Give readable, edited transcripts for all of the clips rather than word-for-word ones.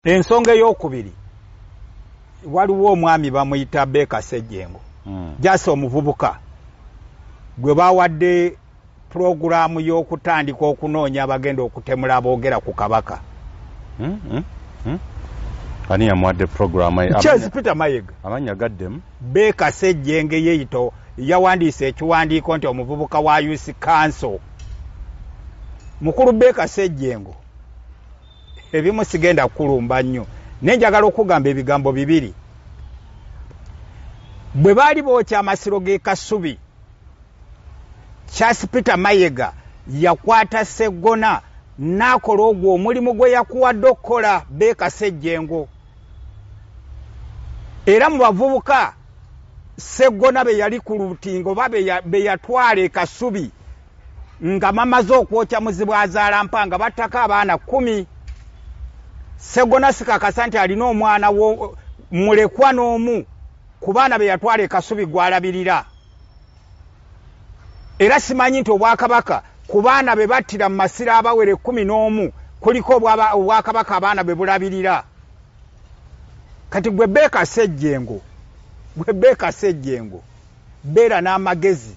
Ensonga ey'okubiri waliwo omwami bamuyita Beka Ssejjengo jasa omuvubuka gwe bawadde pulogulaamu y'okutandika okunoonya abagenda okutemula aboogera ku Kabaka. Ani yamuwadde pulogulaamu? Charles Peter Mayiga. Amanya gaddemu. Beka Ssejjengo yeeyito yawandiise ekiwandiiko nti omuvubuka wa Youth Council. Mukulu Beka Ssejjengo ebimu sigenda kulumba nnyo naye njagala okugamba ebigambo bibiri. Bwe baali bookya amasiro g'e Kasubi, Charles Peter Mayiga yakwata Sseggona n'akola ogwo omulimu gwe yakuwadde okukola Beka Ssejjengo. Era mu bavubuka Sseggona be yali ku lutingo oba be yatwala e Kasubi nga mamaze okwokya muzibu azaala mpanga battako abaana 10. Sseggona sikakasa nti alina omwana mulekwa n'omu ku baana be yatwala e Kasubi gw'alabirira. Era simanyi nti Obwakabaka ku baana be battira mu masiro abawere 11 kuliko Obwakabaka abaana be bulabirira. Kati gwe Beka Ssejjengo, beera n'amagezi.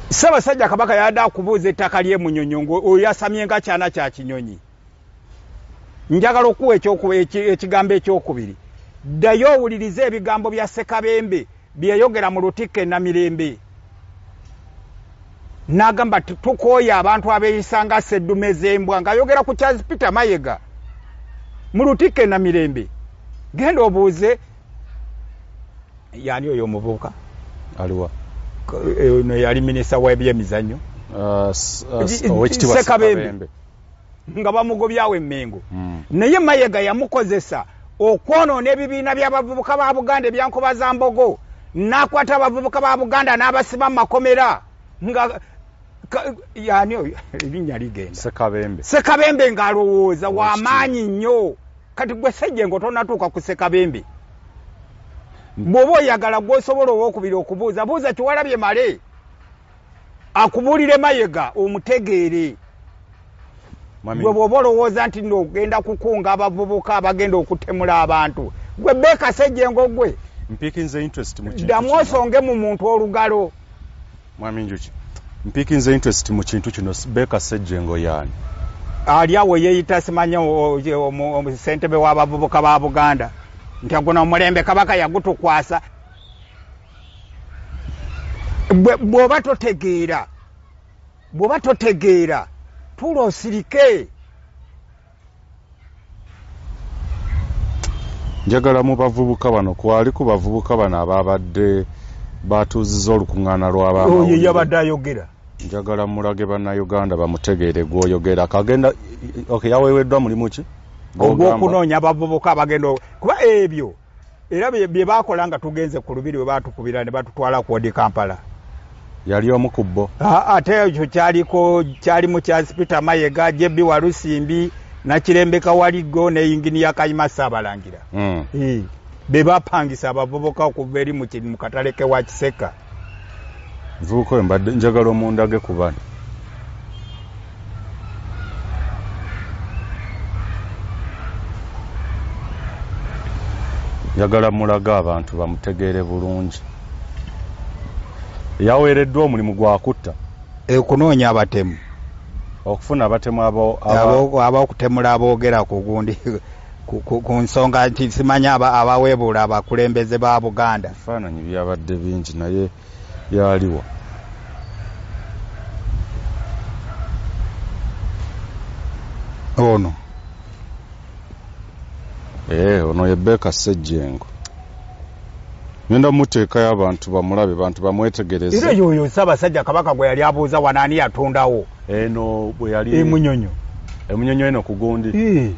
Ssaabasajja Kabaka yadde akubuuza ettaka ly'e Munyonyo oyasamye nga kyana kya kinyonyi. Njagala okuwa ekigambo ekyokubiri. Ddayo owulirize ebigambo bya Ssekabembe bye yayogera mu Lutikko e Namirembe. N'agamba tukooye abantu abeeyisa nga sseddume z'embwa ng'ayogera ku Charles Peter Mayiga mu Lutikko e Namirembe. Genda obuuze yani oyo omuvubuka aliwa no yali minisita w'ebyemizannyo Ssekabembe nga bamugobyawo emmengo. Naye Mayiga yamukozesa okwonoona ebibiina by'abavubuka ba Buganda ebyankobazambogo, n'akwata abavubuka ba Buganda n'abasiba mu makomera nga yani oyo erinnya ligenda Ssekabembe ng'alowooza w'amaanyi nnyo. Kati gwe Ssejjengo tonatuuka ku Ssekabembe. Bw'oba oyagala gw'osobola owookubiri okubuuza buuza Kiwalabye Male akubuulire Mayiga omutegeere. Gwe bw'oba olowooza nti n'ogenda kukunga abavubuka abagenda okutemula abantu, gwe Beka Ssejjengo gwe mpiikinze interest mu kintu ddamu osonge mu muntu olugalo. Mwami Njuki, mpiikinze interest mu kintu kino. Beka Ssejjengo yaani? Ali awo yeeyita simanya ssentebe w'abavubuka ba Buganda nti guno omulembe Kabaka yagutukwasa. Bw'oba totegeera tuula osirike. Njagala mu bavubuka bano kwali ku bavubuka bano ababadde batuuzizza olukuŋŋaana lw'abaama. Oyo yabadde ayogera. Njagala mulage bannayuganda bamutegeere gw'oyogera. Kagenda yaweeweddwa mulimu ki? Ogw'okunoonya abavubuka abagenda kuba ebyo era bye baakola nga tugenze ku lubiri bwe baatukubira ne batutwala ku Odi Kampala. Yali omu ku bo. Ate ekyo kyalimu Charles Peter Mayiga, Jebbi Walusimbi, Nakirembeka Waligo ne Yinginiya Kayima Ssaabalangira. Be baapangisa abavubuka okuva eri mu katale ke wa Kiseka. Vubuka oyo mbadde njagala omundage ku bano. Njagala mulaga abantu bamutegeere bulungi. Yaweereddwa omulimu gwa kutta. Okunoonya abatemu. Okufuna abatemu ab'okutemula aboogera ku gundi ku nsonga nti simanya abaweebuula abakulembeze ba Buganda. Ebifaananyi byabadde bingi naye yaliwa. Ono ye Beka Ssejjengo. Ngenda muteekayo abantu bamulabe, bantu bamwetegereze. Era yoyo Ssaabasajja Kabaka gwe yali abuuza wanaani yatondawo. Eno bwe yali Emunyonyo eno ku gundi.